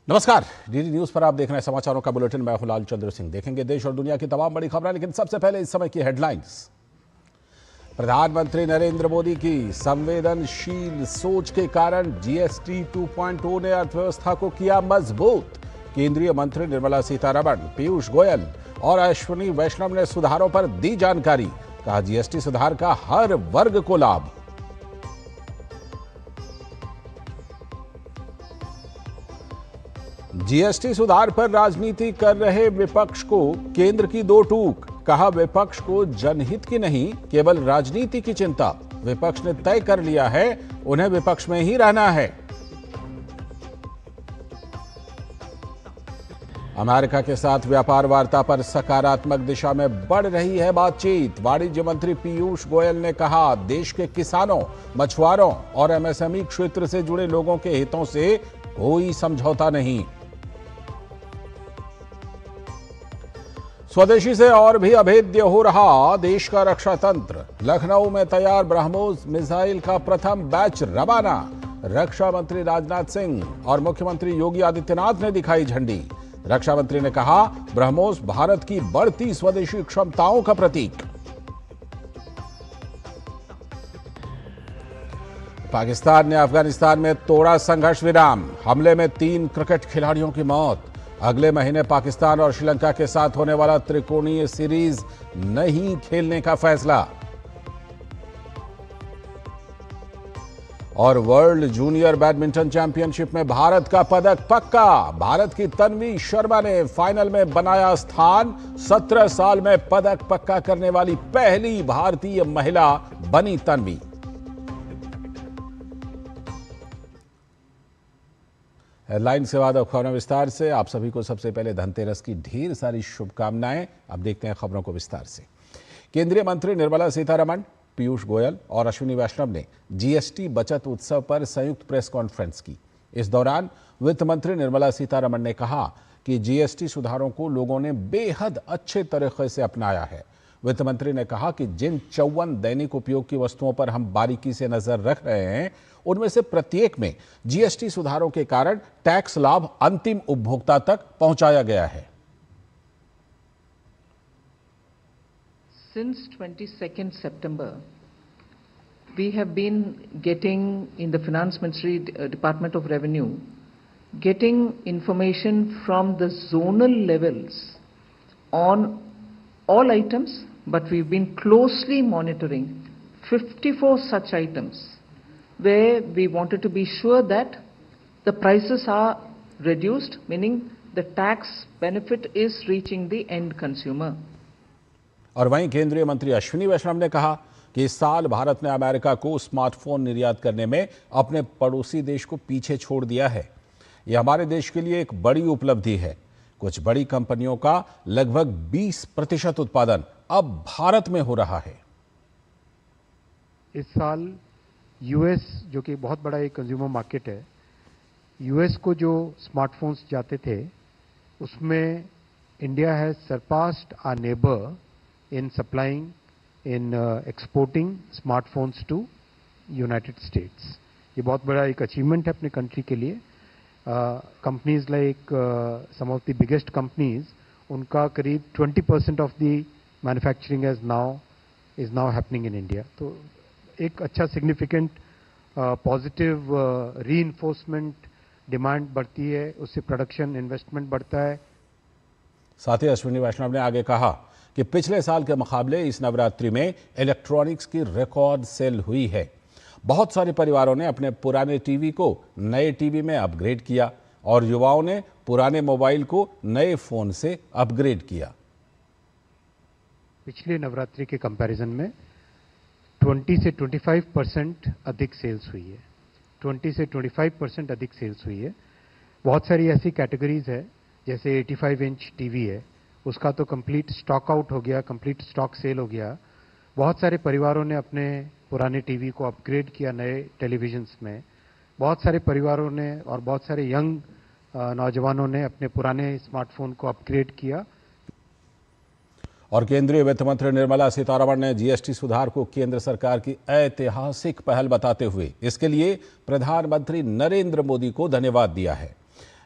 नमस्कार, DD news पर आप देख रहे हैं समाचारों का बुलेटिन। मैं हूं लाल चंद्र सिंह। देखेंगे देश और दुनिया की तमाम बड़ी खबरें, लेकिन सबसे पहले इस समय की हेडलाइंस। प्रधानमंत्री नरेंद्र मोदी की संवेदनशील सोच के कारण जीएसटी 2.0 ने अर्थव्यवस्था को किया मजबूत। केंद्रीय मंत्री निर्मला सीतारमण, पीयूष गोयल और अश्विनी वैष्णव ने सुधारों पर दी जानकारी। कहा, जीएसटी सुधार का हर वर्ग को लाभ। जीएसटी सुधार पर राजनीति कर रहे विपक्ष को केंद्र की दो टूक। कहा, विपक्ष को जनहित की नहीं, केवल राजनीति की चिंता। विपक्ष ने तय कर लिया है, उन्हें विपक्ष में ही रहना है। अमेरिका के साथ व्यापार वार्ता पर सकारात्मक दिशा में बढ़ रही है बातचीत। वाणिज्य मंत्री पीयूष गोयल ने कहा, देश के किसानों, मछुआरों और एमएसएमई क्षेत्र से जुड़े लोगों के हितों से कोई समझौता नहीं। स्वदेशी से और भी अभेद्य हो रहा देश का रक्षा तंत्र। लखनऊ में तैयार ब्रह्मोस मिसाइल का प्रथम बैच रवाना। रक्षा मंत्री राजनाथ सिंह और मुख्यमंत्री योगी आदित्यनाथ ने दिखाई झंडी। रक्षा मंत्री ने कहा, ब्रह्मोस भारत की बढ़ती स्वदेशी क्षमताओं का प्रतीक। पाकिस्तान ने अफगानिस्तान में तोड़ा संघर्ष विराम। हमले में 3 क्रिकेट खिलाड़ियों की मौत। अगले महीने पाकिस्तान और श्रीलंका के साथ होने वाला त्रिकोणीय सीरीज नहीं खेलने का फैसला। और वर्ल्ड जूनियर बैडमिंटन चैंपियनशिप में भारत का पदक पक्का। भारत की तन्वी शर्मा ने फाइनल में बनाया स्थान। 17 साल में पदक पक्का करने वाली पहली भारतीय महिला बनी तन्वी। हेडलाइंस के बाद अब खबरें विस्तार से। आप सभी को सबसे पहले धनतेरस की ढेर सारी शुभकामनाएं। अब देखते हैं खबरों को विस्तार से। केंद्रीय मंत्री निर्मला सीतारमण, पीयूष गोयल और अश्विनी वैष्णव ने जीएसटी बचत उत्सव पर संयुक्त प्रेस कॉन्फ्रेंस की। इस दौरान वित्त मंत्री निर्मला सीतारमण ने कहा कि जीएसटी सुधारों को लोगों ने बेहद अच्छे तरीके से अपनाया है। वित्त मंत्री ने कहा कि जिन 54 दैनिक उपयोग की वस्तुओं पर हम बारीकी से नजर रख रहे हैं, उनमें से प्रत्येक में जीएसटी सुधारों के कारण टैक्स लाभ अंतिम उपभोक्ता तक पहुंचाया गया है। Since 22nd September, we have been getting in the Finance Ministry Department of Revenue, getting information from the zonal levels on all items, but we've been closely monitoring 54 such items where we wanted to be sure that the prices are reduced, meaning the tax benefit is reaching the end consumer. और वहीं केंद्रीय मंत्री अश्विनी वैष्णव ने कहा कि इस साल भारत ने अमेरिका को स्मार्टफोन निर्यात करने में अपने पड़ोसी देश को पीछे छोड़ दिया है। यह हमारे देश के लिए एक बड़ी उपलब्धि है। कुछ बड़ी कंपनियों का लगभग 20% उत्पादन अब भारत में हो रहा है। इस साल यूएस, जो कि बहुत बड़ा एक कंज्यूमर मार्केट है, यूएस को जो स्मार्टफोन्स जाते थे, उसमें India has surpassed our neighbour in supplying, in exporting smartphones to United States. ये बहुत बड़ा एक अचीवमेंट है अपने कंट्री के लिए। Companies like some of the biggest companies, उनका करीब 20% of the manufacturing is now happening in India. तो एक अच्छा सिग्निफिकेंट पॉजिटिव रीइंफोर्समेंट, डिमांड बढ़ती है, उससे प्रोडक्शन इन्वेस्टमेंट बढ़ता है। साथ ही अश्विनी वैष्णव ने आगे कहा कि पिछले साल के मुकाबले इस नवरात्रि में इलेक्ट्रॉनिक्स की रिकॉर्ड सेल हुई है। बहुत सारे परिवारों ने अपने पुराने टीवी को नए टीवी में अपग्रेड किया और युवाओं ने पुराने मोबाइल को नए फोन से अपग्रेड किया। पिछले नवरात्रि के कंपैरिजन में 20 से 25% अधिक सेल्स हुई है। 20 से 25% अधिक सेल्स हुई है। बहुत सारी ऐसी कैटेगरीज है, जैसे 85 इंच टीवी है, उसका तो कंप्लीट स्टॉक आउट हो गया, कंप्लीट स्टॉक सेल हो गया। बहुत सारे परिवारों ने अपने पुराने टीवी को अपग्रेड किया नए टेलीविजन्स में। बहुत सारे परिवारों ने और बहुत सारे यंग नौजवानों ने अपने पुराने स्मार्टफोन को अपग्रेड किया। और केंद्रीय वित्त मंत्री निर्मला सीतारमण ने जीएसटी सुधार को केंद्र सरकार की ऐतिहासिक पहल बताते हुए इसके लिए प्रधानमंत्री नरेंद्र मोदी को धन्यवाद दिया है।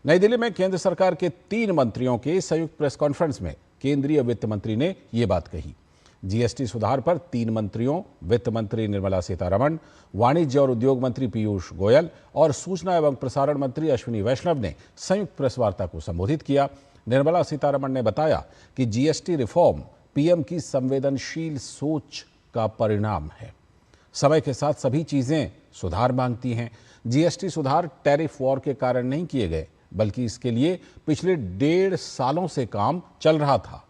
नई दिल्ली में केंद्र सरकार के 3 मंत्रियों के संयुक्त प्रेस कॉन्फ्रेंस में केंद्रीय वित्त मंत्री ने ये बात कही। जीएसटी सुधार पर 3 मंत्रियों, वित्त मंत्री निर्मला सीतारमण, वाणिज्य और उद्योग मंत्री पीयूष गोयल और सूचना एवं प्रसारण मंत्री अश्विनी वैष्णव ने संयुक्त प्रेस वार्ता को संबोधित किया। निर्मला सीतारमण ने बताया कि जीएसटी रिफॉर्म पीएम की संवेदनशील सोच का परिणाम है। समय के साथ सभी चीजें सुधार मांगती हैं। जीएसटी सुधार टैरिफ वॉर के कारण नहीं किए गए, बल्कि इसके लिए पिछले 1.5 सालों से काम चल रहा था।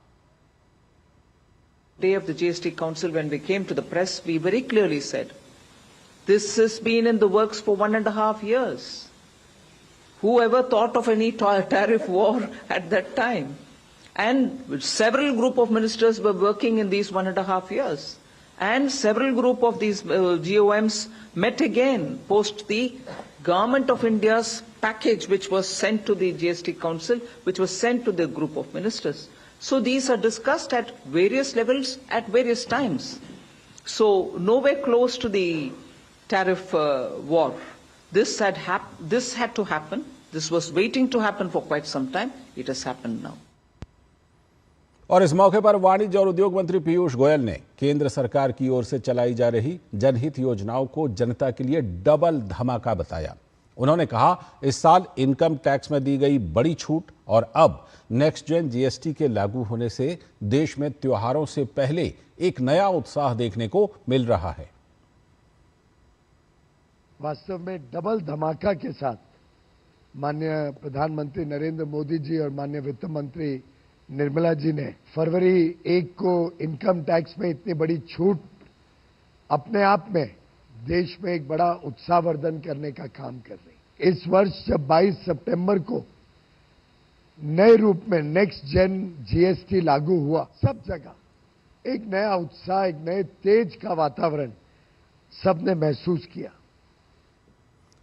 Day of the GST Council, when we came to the press, we very clearly said, this has been in the works for 1.5 years. Whoever thought of any tariff war at that time? And several group of ministers were working in these 1.5 years. And several group of these GOMs met again post the Government of India's package, which was sent to the GST Council, which was sent to the group of ministers. So these are discussed at various levels at various times. So nowhere close to the tariff war. This had to happen. This was waiting to happen for quite some time. It has happened now. और इस मौके पर वाणिज्य और उद्योग मंत्री पीयूष गोयल ने केंद्र सरकार की ओर से चलाई जा रही जनहित योजनाओं को जनता के लिए डबल धमाका बताया। उन्होंने कहा, इस साल इनकम टैक्स में दी गई बड़ी छूट और अब नेक्स्ट जेन जीएसटी के लागू होने से देश में त्योहारों से पहले एक नया उत्साह देखने को मिल रहा है। वास्तव में डबल धमाका के साथ माननीय प्रधानमंत्री नरेंद्र मोदी जी और माननीय वित्त मंत्री निर्मला जी ने फरवरी 1 को इनकम टैक्स में इतनी बड़ी छूट अपने आप में देश में एक बड़ा उत्साहवर्धन करने का काम कर रही। इस वर्ष जब 22 सितंबर को नए रूप में नेक्स्ट जेन जीएसटी लागू हुआ, सब जगह एक नया उत्साह, एक नए तेज का वातावरण सबने महसूस किया।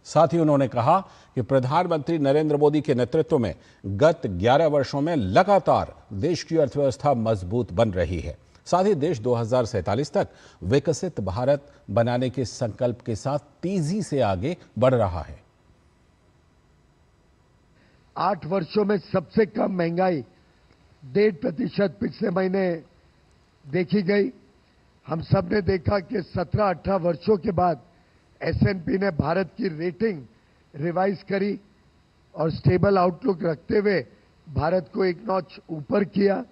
साथ ही उन्होंने कहा कि प्रधानमंत्री नरेंद्र मोदी के नेतृत्व में गत 11 वर्षों में लगातार देश की अर्थव्यवस्था मजबूत बन रही है। साथ ही देश 2047 तक विकसित भारत बनाने के संकल्प के साथ तेजी से आगे बढ़ रहा है। 8 वर्षों में सबसे कम महंगाई 1.5% पिछले महीने देखी गई। हम सब ने देखा कि 17-18 वर्षों के बाद S&P ने भारत की रेटिंग रिवाइज करी और स्टेबल आउटलुक रखते हुए भारत को एक नॉच ऊपर किया।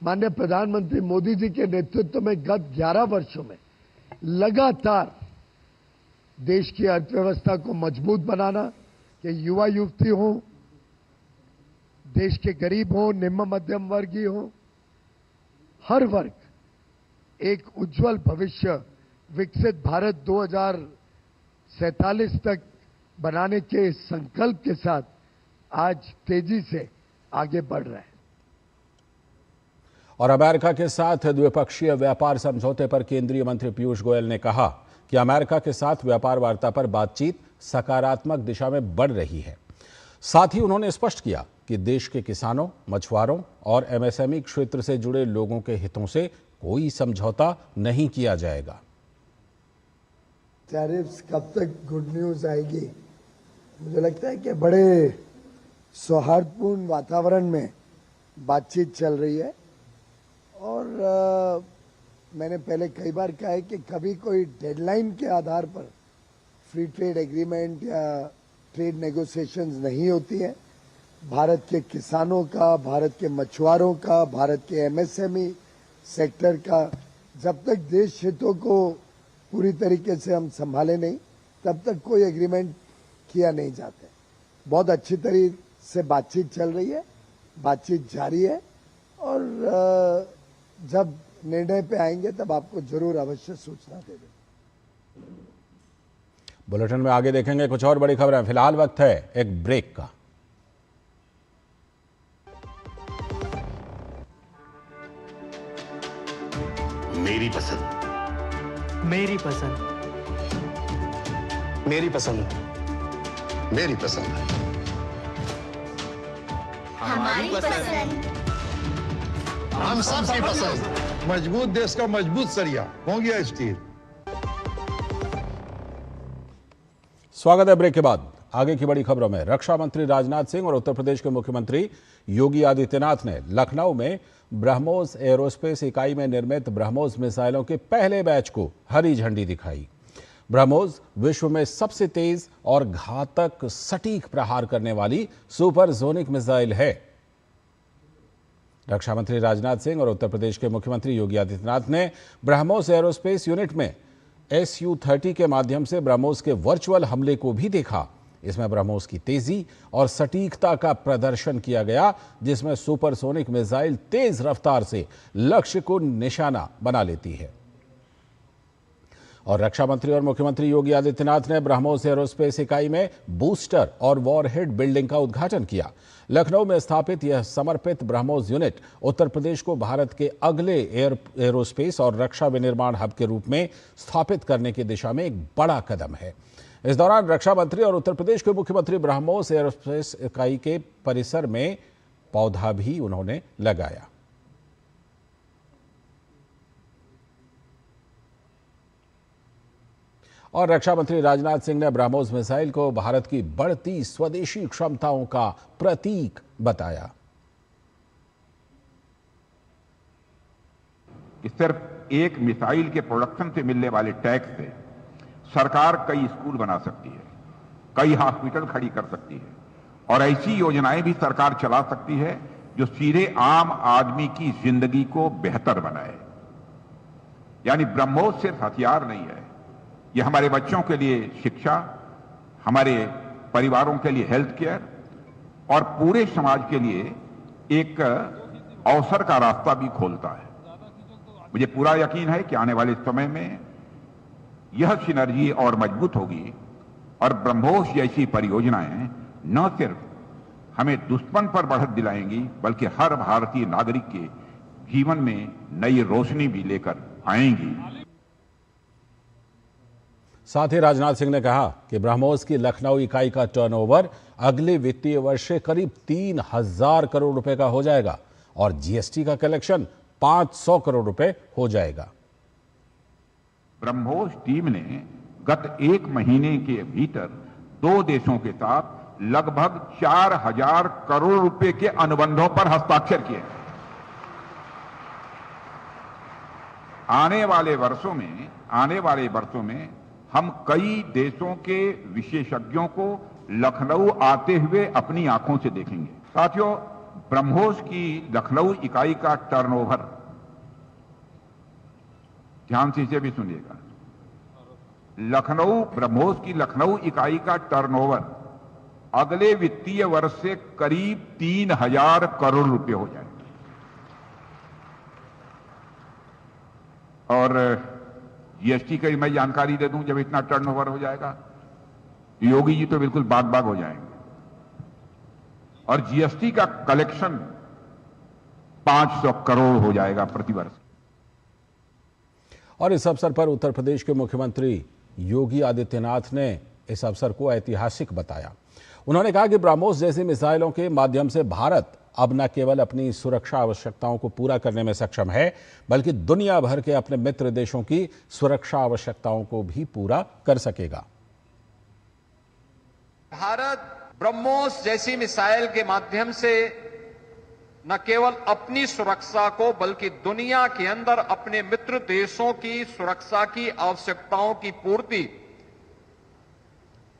माननीय प्रधानमंत्री मोदी जी के नेतृत्व में गत 11 वर्षों में लगातार देश की अर्थव्यवस्था को मजबूत बनाना, कि युवा युवती हो, देश के गरीब हो, निम्न मध्यम वर्गीय हो, हर वर्ग एक उज्जवल भविष्य विकसित भारत 2047 तक बनाने के संकल्प के साथ आज तेजी से आगे बढ़ रहा है। और अमेरिका के साथ द्विपक्षीय व्यापार समझौते पर केंद्रीय मंत्री पीयूष गोयल ने कहा कि अमेरिका के साथ व्यापार वार्ता पर बातचीत सकारात्मक दिशा में बढ़ रही है। साथ ही उन्होंने स्पष्ट किया कि देश के किसानों, मछुआरों और एमएसएमई क्षेत्र से जुड़े लोगों के हितों से कोई समझौता नहीं किया जाएगा। टैरिफ्स कब तक गुड न्यूज आएगी? मुझे लगता है कि बड़े सौहार्दपूर्ण वातावरण में बातचीत चल रही है और मैंने पहले कई बार कहा है कि कभी कोई डेडलाइन के आधार पर फ्री ट्रेड एग्रीमेंट या ट्रेड नेगोशिएशंस नहीं होती है। भारत के किसानों का, भारत के मछुआरों का, भारत के एमएसएमई सेक्टर का जब तक देश हितों को पूरी तरीके से हम संभाले नहीं, तब तक कोई एग्रीमेंट किया नहीं जाता। बहुत अच्छी तरीके से बातचीत चल रही है, बातचीत जारी है और जब निर्णय पे आएंगे तब आपको जरूर अवश्य सूचना दे देंगे। बुलेटिन में आगे देखेंगे कुछ और बड़ी खबरें। फिलहाल वक्त है एक ब्रेक का। मेरी पसंद, मेरी पसंद, मेरी पसंद, मेरी पसंद, हमारी पसंद, हम सबकी पसंद। मजबूत देश का मजबूत सरिया हो गया स्टील। स्वागत है ब्रेक के बाद। आगे की बड़ी खबरों में रक्षा मंत्री राजनाथ सिंह और उत्तर प्रदेश के मुख्यमंत्री योगी आदित्यनाथ ने लखनऊ में ब्रह्मोस एरोस्पेस इकाई में निर्मित ब्रह्मोस मिसाइलों के पहले बैच को हरी झंडी दिखाई। ब्रह्मोस विश्व में सबसे तेज और घातक सटीक प्रहार करने वाली सुपरसोनिक मिसाइल है। रक्षा मंत्री राजनाथ सिंह और उत्तर प्रदेश के मुख्यमंत्री योगी आदित्यनाथ ने ब्रह्मोस एरोस्पेस यूनिट में Su-30 के माध्यम से ब्रह्मोस के वर्चुअल हमले को भी देखा। इसमें ब्रह्मोस की तेजी और सटीकता का प्रदर्शन किया गया, जिसमें सुपरसोनिक मिसाइल तेज रफ्तार से लक्ष्य को निशाना बना लेती है। और रक्षा मंत्री और मुख्यमंत्री योगी आदित्यनाथ ने ब्रह्मोस एरोस्पेस इकाई में बूस्टर और वॉरहेड बिल्डिंग का उद्घाटन किया। लखनऊ में स्थापित यह समर्पित ब्रह्मोस यूनिट उत्तर प्रदेश को भारत के अगले एरोस्पेस और रक्षा विनिर्माण हब के रूप में स्थापित करने की दिशा में एक बड़ा कदम है। इस दौरान रक्षा मंत्री और उत्तर प्रदेश के मुख्यमंत्री ब्रह्मोस एरोस्पेस इकाई के परिसर में पौधा भी उन्होंने लगाया। और रक्षा मंत्री राजनाथ सिंह ने ब्रह्मोस मिसाइल को भारत की बढ़ती स्वदेशी क्षमताओं का प्रतीक बताया। कि सिर्फ एक मिसाइल के प्रोडक्शन से मिलने वाले टैक्स से सरकार कई स्कूल बना सकती है, कई हॉस्पिटल खड़ी कर सकती है और ऐसी योजनाएं भी सरकार चला सकती है जो सीधे आम आदमी की जिंदगी को बेहतर बनाए। यानी ब्रह्मोस सिर्फ हथियार नहीं है, ये हमारे बच्चों के लिए शिक्षा, हमारे परिवारों के लिए हेल्थ केयर और पूरे समाज के लिए एक अवसर का रास्ता भी खोलता है। मुझे पूरा यकीन है कि आने वाले समय में यह सिनर्जी और मजबूत होगी और ब्रह्मोस जैसी परियोजनाएं न सिर्फ हमें दुश्मन पर बढ़त दिलाएंगी, बल्कि हर भारतीय नागरिक के जीवन में नई रोशनी भी लेकर आएंगी। साथ ही राजनाथ सिंह ने कहा कि ब्रह्मोस की लखनऊ इकाई का टर्नओवर अगले वित्तीय वर्ष से करीब 3,000 करोड़ रुपए का हो जाएगा और जीएसटी का कलेक्शन 500 करोड़ रुपए हो जाएगा। ब्रह्मोस टीम ने गत एक महीने के भीतर 2 देशों के साथ लगभग 4,000 करोड़ रुपए के अनुबंधों पर हस्ताक्षर किए। आने वाले वर्षों में हम कई देशों के विशेषज्ञों को लखनऊ आते हुए अपनी आंखों से देखेंगे। साथियों, ब्रह्मोस की लखनऊ इकाई का टर्नओवर, ध्यान से इसे भी सुनिएगा, ब्रह्मोस की लखनऊ इकाई का टर्नओवर अगले वित्तीय वर्ष से करीब 3,000 करोड़ रुपए हो जाएगा। और जीएसटी की मैं जानकारी दे दूं, जब इतना टर्नओवर हो जाएगा योगी जी तो बिल्कुल बाग हो जाएंगे और जीएसटी का कलेक्शन 500 करोड़ हो जाएगा प्रतिवर्ष। और इस अवसर पर उत्तर प्रदेश के मुख्यमंत्री योगी आदित्यनाथ ने इस अवसर को ऐतिहासिक बताया। उन्होंने कहा कि ब्रह्मोस जैसी मिसाइलों के माध्यम से भारत अब न केवल अपनी सुरक्षा आवश्यकताओं को पूरा करने में सक्षम है, बल्कि दुनिया भर के अपने मित्र देशों की सुरक्षा आवश्यकताओं को भी पूरा कर सकेगा। भारत ब्रह्मोस जैसी मिसाइल के माध्यम से न केवल अपनी सुरक्षा को, बल्कि दुनिया के अंदर अपने मित्र देशों की सुरक्षा की आवश्यकताओं की पूर्ति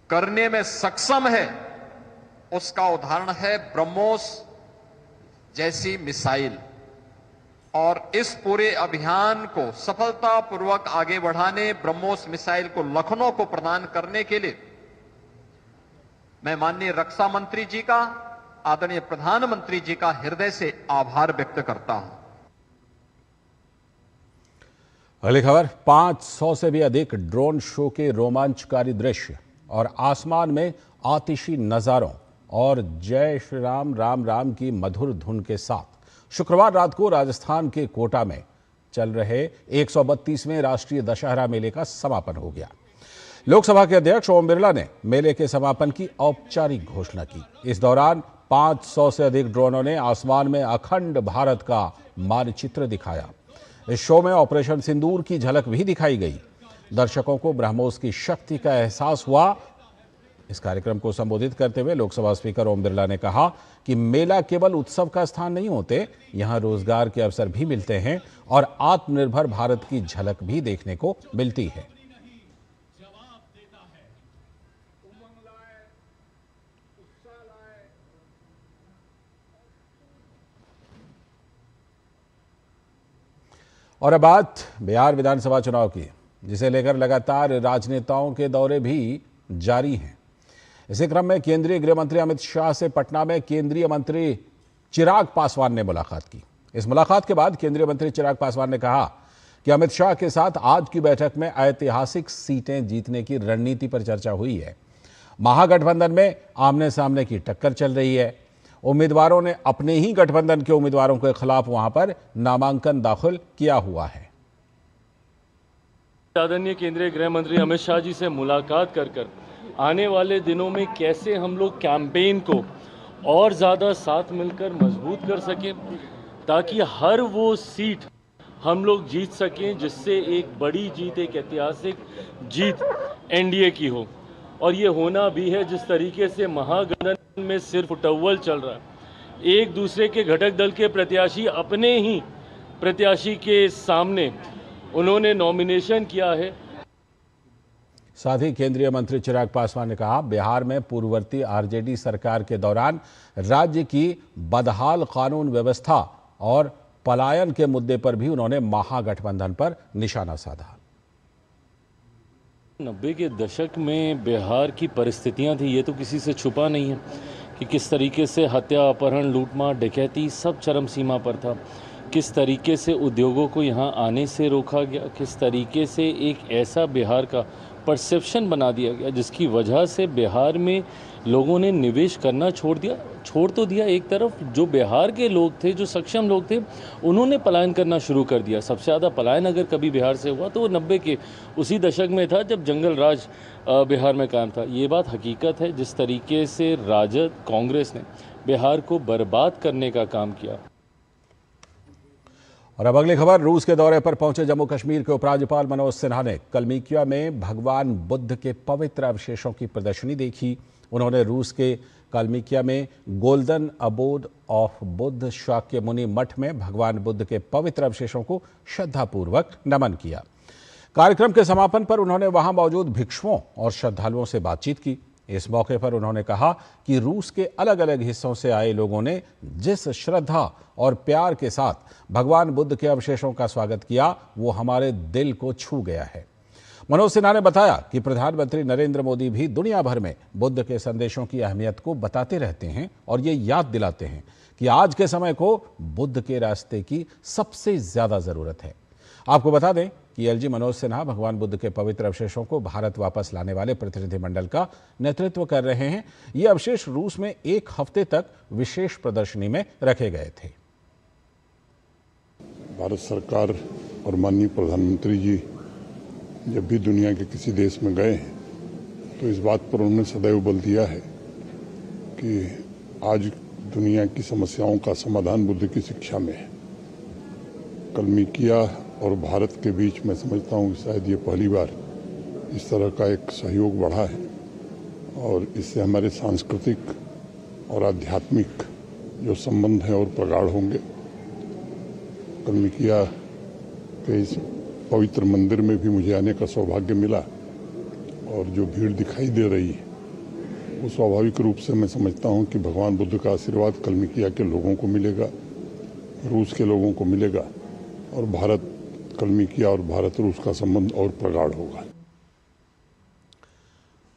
करने में सक्षम है। उसका उदाहरण है ब्रह्मोस जैसी मिसाइल। और इस पूरे अभियान को सफलतापूर्वक आगे बढ़ाने, ब्रह्मोस मिसाइल को लखनऊ को प्रदान करने के लिए मैं माननीय रक्षा मंत्री जी का, आदरणीय प्रधानमंत्री जी का हृदय से आभार व्यक्त करता हूं। अगली खबर, 500 से भी अधिक ड्रोन शो के रोमांचकारी दृश्य और आसमान में आतिशी नजारों और जय श्री राम राम राम की मधुर धुन के साथ शुक्रवार रात को राजस्थान के कोटा में चल रहे 132वें राष्ट्रीय दशहरा मेले का समापन हो गया। लोकसभा के अध्यक्ष ओम बिरला ने मेले के समापन की औपचारिक घोषणा की। इस दौरान 500 से अधिक ड्रोनों ने आसमान में अखंड भारत का मानचित्र दिखाया। इस शो में ऑपरेशन सिंदूर की झलक भी दिखाई गई। दर्शकों को ब्रह्मोस की शक्ति का एहसास हुआ इस कार्यक्रम को संबोधित करते हुए लोकसभा स्पीकर ओम बिरला ने कहा कि मेला केवल उत्सव का स्थान नहीं होते, यहाँ रोजगार के अवसर भी मिलते हैं और आत्मनिर्भर भारत की झलक भी देखने को मिलती है। और अब बात बिहार विधानसभा चुनाव की, जिसे लेकर लगातार राजनेताओं के दौरे भी जारी हैं। इसी क्रम में केंद्रीय गृह मंत्री अमित शाह से पटना में केंद्रीय मंत्री चिराग पासवान ने मुलाकात की। इस मुलाकात के बाद केंद्रीय मंत्री चिराग पासवान ने कहा कि अमित शाह के साथ आज की बैठक में ऐतिहासिक सीटें जीतने की रणनीति पर चर्चा हुई है। महागठबंधन में आमने सामने की टक्कर चल रही है। उम्मीदवारों ने अपने ही गठबंधन के उम्मीदवारों के खिलाफ वहां पर नामांकन दाखिल किया हुआ है। आदरणीय केंद्रीय गृह मंत्री अमित शाह जी से मुलाकात कर आने वाले दिनों में कैसे हम लोग कैंपेन को और ज़्यादा साथ मिलकर मजबूत कर सकें, ताकि हर वो सीट हम लोग जीत सकें जिससे एक बड़ी जीत, एक ऐतिहासिक जीत एनडीए की हो। और ये होना भी है जिस तरीके से महागठबंधन में सिर्फ उटव्वल चल रहा है। एक दूसरे के घटक दल के प्रत्याशी अपने ही प्रत्याशी के सामने उन्होंने नॉमिनेशन किया है। साथ ही केंद्रीय मंत्री चिराग पासवान ने कहा, बिहार में पूर्ववर्ती आरजेडी सरकार के दौरान राज्य की बदहाल कानून व्यवस्था और पलायन के मुद्दे पर भी उन्होंने महागठबंधन पर निशाना साधा। 90 के दशक में बिहार की परिस्थितियां थी, ये तो किसी से छुपा नहीं है कि किस तरीके से हत्या, अपहरण, लूटमार, डकैती सब चरम सीमा पर था। किस तरीके से उद्योगों को यहाँ आने से रोका गया, किस तरीके से एक ऐसा बिहार का परसेप्शन बना दिया गया जिसकी वजह से बिहार में लोगों ने निवेश करना छोड़ तो दिया। एक तरफ जो बिहार के लोग थे, जो सक्षम लोग थे, उन्होंने पलायन करना शुरू कर दिया। सबसे ज़्यादा पलायन अगर कभी बिहार से हुआ तो वो 90 के उसी दशक में था जब जंगल राज बिहार में कायम था। ये बात हकीकत है। जिस तरीके से राजद, कांग्रेस ने बिहार को बर्बाद करने का काम किया। और अब अगली खबर, रूस के दौरे पर पहुंचे जम्मू कश्मीर के उपराज्यपाल मनोज सिन्हा ने कलमिकिया में भगवान बुद्ध के पवित्र अवशेषों की प्रदर्शनी देखी। उन्होंने रूस के कलमिकिया में golden abode of Buddha Shakya मुनि मठ में भगवान बुद्ध के पवित्र अवशेषों को श्रद्धापूर्वक नमन किया। कार्यक्रम के समापन पर उन्होंने वहां मौजूद भिक्षुओं और श्रद्धालुओं से बातचीत की। इस मौके पर उन्होंने कहा कि रूस के अलग अलग हिस्सों से आए लोगों ने जिस श्रद्धा और प्यार के साथ भगवान बुद्ध के अवशेषों का स्वागत किया, वो हमारे दिल को छू गया है। मनोज सिन्हा ने बताया कि प्रधानमंत्री नरेंद्र मोदी भी दुनिया भर में बुद्ध के संदेशों की अहमियत को बताते रहते हैं और ये याद दिलाते हैं कि आज के समय को बुद्ध के रास्ते की सबसे ज्यादा जरूरत है। आपको बता दें कि एलजी मनोज सिन्हा भगवान बुद्ध के पवित्र अवशेषों को भारत वापस लाने वाले प्रतिनिधिमंडल का नेतृत्व कर रहे हैं। ये अवशेष रूस में 1 हफ्ते तक विशेष प्रदर्शनी में रखे गए थे। भारत सरकार और माननीय प्रधानमंत्री जी जब भी दुनिया के किसी देश में गए हैं तो इस बात पर उन्होंने सदैव बल दिया है कि आज दुनिया की समस्याओं का समाधान बुद्ध की शिक्षा में है। कलमिकिया और भारत के बीच मैं समझता हूँ कि शायद ये पहली बार इस तरह का एक सहयोग बढ़ा है और इससे हमारे सांस्कृतिक और आध्यात्मिक जो संबंध हैं और प्रगाढ़ होंगे। कलमिकिया के इस पवित्र मंदिर में भी मुझे आने का सौभाग्य मिला और जो भीड़ दिखाई दे रही है वो स्वाभाविक रूप से मैं समझता हूँ कि भगवान बुद्ध का आशीर्वाद कलमिकिया के लोगों को मिलेगा, रूस के लोगों को मिलेगा और भारत कलमिकिया और भारत रूस का संबंध और प्रगाढ़ होगा।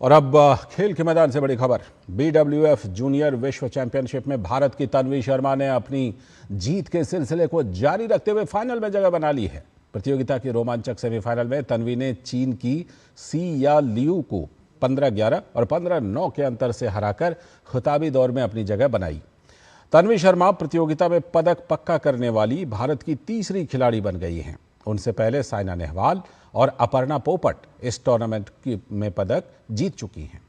और अब खेल के मैदान से बड़ी खबर, BWF जूनियर विश्व चैंपियनशिप में भारत की तन्वी शर्मा ने अपनी जीत के सिलसिले को जारी रखते हुए फाइनल में जगह बना ली है। प्रतियोगिता के रोमांचक सेमीफाइनल में तन्वी ने चीन की सी या लियू को 15-11 और 15-9 के अंतर से हराकर खिताबी दौर में अपनी जगह बनाई। तन्वी शर्मा प्रतियोगिता में पदक पक्का करने वाली भारत की तीसरी खिलाड़ी बन गई हैं। उनसे पहले साइना नेहवाल और अपर्णा पोपट इस टूर्नामेंट में पदक जीत चुकी हैं।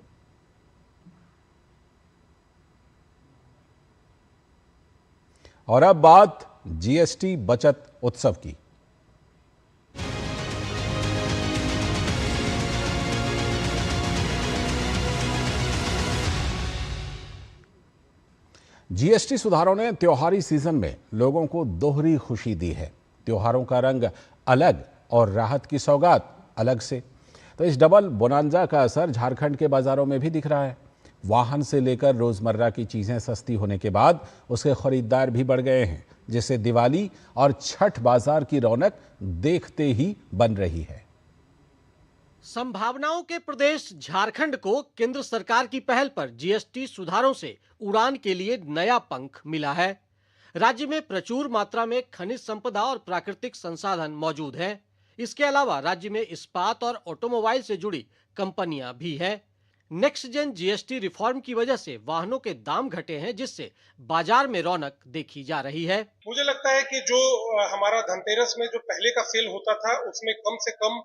और अब बात जीएसटी बचत उत्सव की। जीएसटी सुधारों ने त्योहारी सीजन में लोगों को दोहरी खुशी दी है। त्योहारों का रंग अलग और राहत की सौगात अलग से। तो इस डबल बोनांजा का असर झारखंड के बाजारों में भी दिख रहा है। वाहन से लेकर रोजमर्रा की चीजें सस्ती होने के बाद उसके खरीदार भी बढ़ गए हैं, जिससे दिवाली और छठ बाजार की रौनक देखते ही बन रही है। संभावनाओं के प्रदेश झारखंड को केंद्र सरकार की पहल पर जीएसटी सुधारों से उड़ान के लिए नया पंख मिला है। राज्य में प्रचुर मात्रा में खनिज संपदा और प्राकृतिक संसाधन मौजूद हैं। इसके अलावा राज्य में इस्पात और ऑटोमोबाइल से जुड़ी कंपनियां भी हैं। नेक्स्ट जेन जीएसटी रिफॉर्म की वजह से वाहनों के दाम घटे हैं, जिससे बाजार में रौनक देखी जा रही है। मुझे लगता है कि जो हमारा धनतेरस में जो पहले का सेल होता था, उसमें कम से कम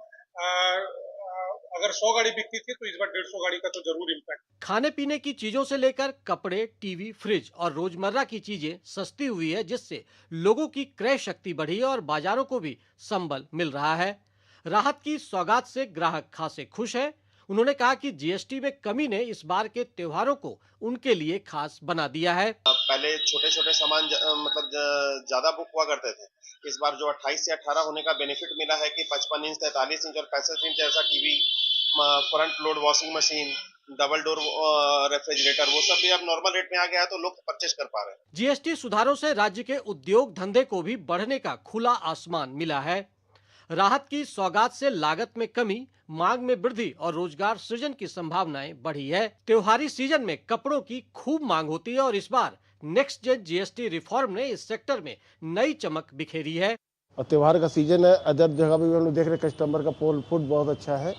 अगर 100 गाड़ी बिकती थी तो इस बार 150 गाड़ी का तो जरूर इम्पैक्ट। खाने पीने की चीजों से लेकर कपड़े, टीवी, फ्रिज और रोजमर्रा की चीजें सस्ती हुई है, जिससे लोगों की क्रय शक्ति बढ़ी है और बाजारों को भी संबल मिल रहा है। राहत की सौगात से ग्राहक खासे खुश है। उन्होंने कहा कि जीएसटी में कमी ने इस बार के त्योहारों को उनके लिए खास बना दिया है। पहले छोटे छोटे सामान मतलब ज्यादा बुक हुआ करते थे। इस बार जो 28 से 18 होने का बेनिफिट मिला है कि 55 इंच, 43 इंच और 65 इंच ऐसा TV, front load washing machine, double door refrigerator, वो सब भी अब नॉर्मल रेट में आ गया है, तो लोग परचेज कर पा रहे हैं। जीएसटी सुधारों से राज्य के उद्योग धंधे को भी बढ़ने का खुला आसमान मिला है। राहत की सौगात से लागत में कमी, मांग में वृद्धि और रोजगार सृजन की संभावनाएं बढ़ी है। त्योहारी सीजन में कपड़ों की खूब मांग होती है और इस बार नेक्स्ट जेन जीएसटी रिफॉर्म ने इस सेक्टर में नई चमक बिखेरी है। और त्योहार का सीजन है, अदर जगह भी हम लोग देख रहे कस्टमर का पोल फुट बहुत अच्छा है,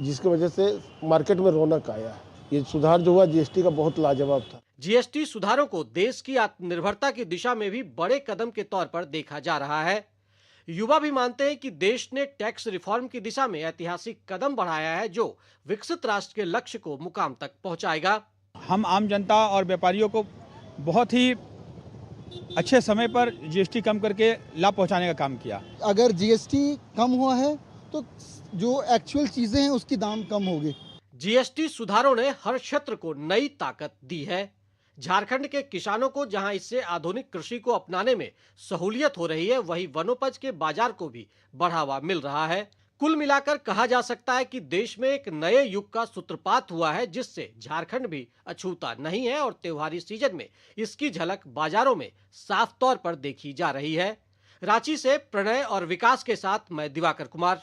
जिसकी वजह से मार्केट में रौनक आया है। ये सुधार जो हुआ जीएसटी का बहुत लाजवाब था। जीएसटी सुधारों को देश की आत्मनिर्भरता की दिशा में भी बड़े कदम के तौर पर देखा जा रहा है। युवा भी मानते हैं कि देश ने टैक्स रिफॉर्म की दिशा में ऐतिहासिक कदम बढ़ाया है, जो विकसित राष्ट्र के लक्ष्य को मुकाम तक पहुंचाएगा। हम आम जनता और व्यापारियों को बहुत ही अच्छे समय पर जीएसटी कम करके लाभ पहुंचाने का काम किया। अगर जीएसटी कम हुआ है तो जो एक्चुअल चीजें हैं उसकी दाम कम होगी। जीएसटी सुधारों ने हर क्षेत्र को नई ताकत दी है। झारखंड के किसानों को जहां इससे आधुनिक कृषि को अपनाने में सहूलियत हो रही है, वहीं वनोपज के बाजार को भी बढ़ावा मिल रहा है। कुल मिलाकर कहा जा सकता है कि देश में एक नए युग का सूत्रपात हुआ है, जिससे झारखंड भी अछूता नहीं है और त्योहारी सीजन में इसकी झलक बाजारों में साफ तौर पर देखी जा रही है। रांची से प्रणय और विकास के साथ मैं दिवाकर कुमार।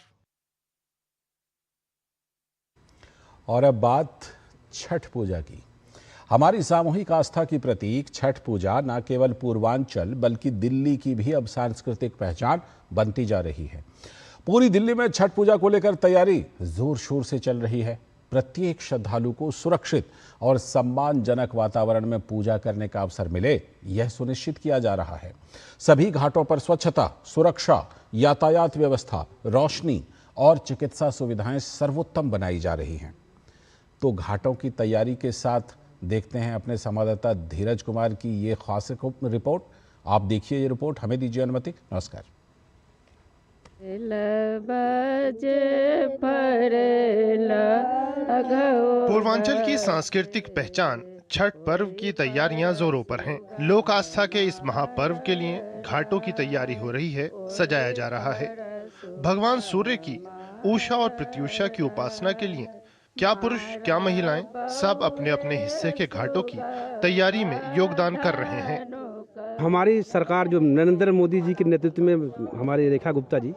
और अब बात छठ पूजा की। हमारी सामूहिक आस्था की प्रतीक छठ पूजा न केवल पूर्वांचल बल्कि दिल्ली की भी अब सांस्कृतिक पहचान बनती जा रही है। पूरी दिल्ली में छठ पूजा को लेकर तैयारी जोर शोर से चल रही है। प्रत्येक श्रद्धालु को सुरक्षित और सम्मानजनक वातावरण में पूजा करने का अवसर मिले, यह सुनिश्चित किया जा रहा है। सभी घाटों पर स्वच्छता, सुरक्षा, यातायात व्यवस्था, रोशनी और चिकित्सा सुविधाएं सर्वोत्तम बनाई जा रही हैं। तो घाटों की तैयारी के साथ देखते हैं अपने संवाददाता धीरज कुमार की ये खास रिपोर्ट। आप देखिए ये रिपोर्ट, हमें दीजिए अनुमति। नमस्कार। पूर्वांचल की सांस्कृतिक पहचान छठ पर्व की तैयारियां जोरों पर हैं। लोक आस्था के इस महापर्व के लिए घाटों की तैयारी हो रही है, सजाया जा रहा है। भगवान सूर्य की उषा और प्रत्युषा की उपासना के लिए क्या पुरुष क्या महिलाएं सब अपने अपने हिस्से के घाटों की तैयारी में योगदान कर रहे हैं। हमारी सरकार जो नरेंद्र मोदी जी के नेतृत्व में हमारी रेखा गुप्ता जी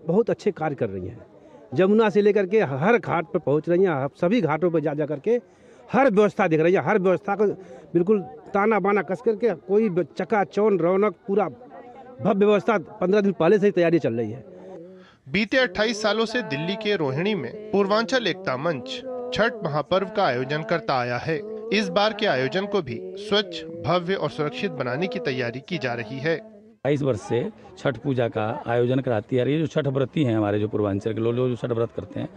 बहुत अच्छे कार्य कर रही हैं। जमुना से लेकर के हर घाट पर पहुंच रही हैं, सभी घाटों पर जा करके हर व्यवस्था देख रही है। हर व्यवस्था को बिल्कुल ताना बाना कस करके कोई चकाचौंध रौनक पूरा भव्य व्यवस्था 15 दिन पहले से ही तैयारी चल रही है। बीते 28 सालों से दिल्ली के रोहिणी में पूर्वांचल एकता मंच छठ महापर्व का आयोजन करता आया है। इस बार के आयोजन को भी स्वच्छ, भव्य और सुरक्षित बनाने की तैयारी की जा रही है। 22 वर्ष से छठ पूजा का आयोजन कराती है। ये जो छठ व्रती हैं, हमारे जो पूर्वांचल के लोग जो छठ व्रत करते हैं,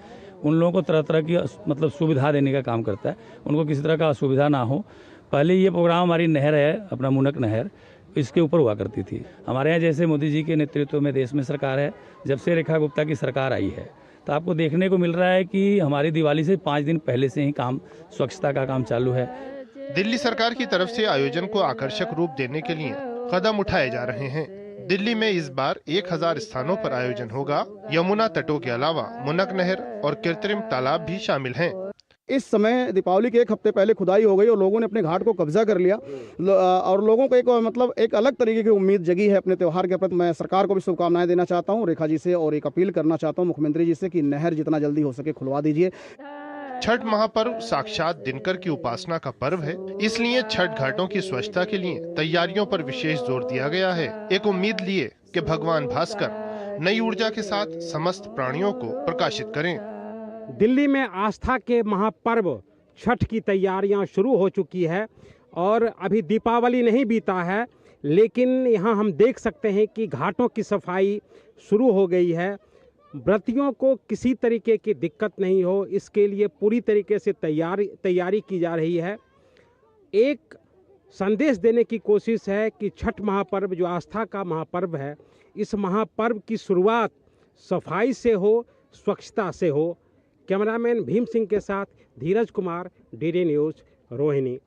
उन लोगों को तरह तरह की मतलब सुविधा देने का काम करता है। उनको किसी तरह का असुविधा ना हो। पहले ये प्रोग्राम हमारी नहर है, अपना मुनक नहर, इसके ऊपर हुआ करती थी। हमारे यहाँ जैसे मोदी जी के नेतृत्व में देश में सरकार है, जब से रेखा गुप्ता की सरकार आई है, तो आपको देखने को मिल रहा है कि हमारी दिवाली से 5 दिन पहले से ही काम स्वच्छता का काम चालू है। दिल्ली सरकार की तरफ से आयोजन को आकर्षक रूप देने के लिए कदम उठाए जा रहे हैं। दिल्ली में इस बार 1000 स्थानों पर आयोजन होगा। यमुना तटों के अलावा मुनक नहर और कृत्रिम तालाब भी शामिल हैं। इस समय दीपावली के एक हफ्ते पहले खुदाई हो गई और लोगों ने अपने घाट को कब्जा कर लिया और लोगों को एक अलग तरीके की उम्मीद जगी है अपने त्यौहार के प्रति। मैं सरकार को भी शुभकामनाएं देना चाहता हूं, रेखा जी से, और एक अपील करना चाहता हूं मुख्यमंत्री जी से कि नहर जितना जल्दी हो सके खुलवा दीजिए। छठ महापर्व साक्षात दिनकर की उपासना का पर्व है, इसलिए छठ घाटों की स्वच्छता के लिए तैयारियों पर विशेष जोर दिया गया है। एक उम्मीद लिए कि भगवान भास्कर नई ऊर्जा के साथ समस्त प्राणियों को प्रकाशित करें। दिल्ली में आस्था के महापर्व छठ की तैयारियां शुरू हो चुकी है और अभी दीपावली नहीं बीता है, लेकिन यहां हम देख सकते हैं कि घाटों की सफाई शुरू हो गई है। व्रतियों को किसी तरीके की दिक्कत नहीं हो, इसके लिए पूरी तरीके से तैयारी की जा रही है। एक संदेश देने की कोशिश है कि छठ महापर्व जो आस्था का महापर्व है, इस महापर्व की शुरुआत सफाई से हो, स्वच्छता से हो। कैमरामैन भीम सिंह के साथ धीरज कुमार, DD न्यूज़, रोहिणी।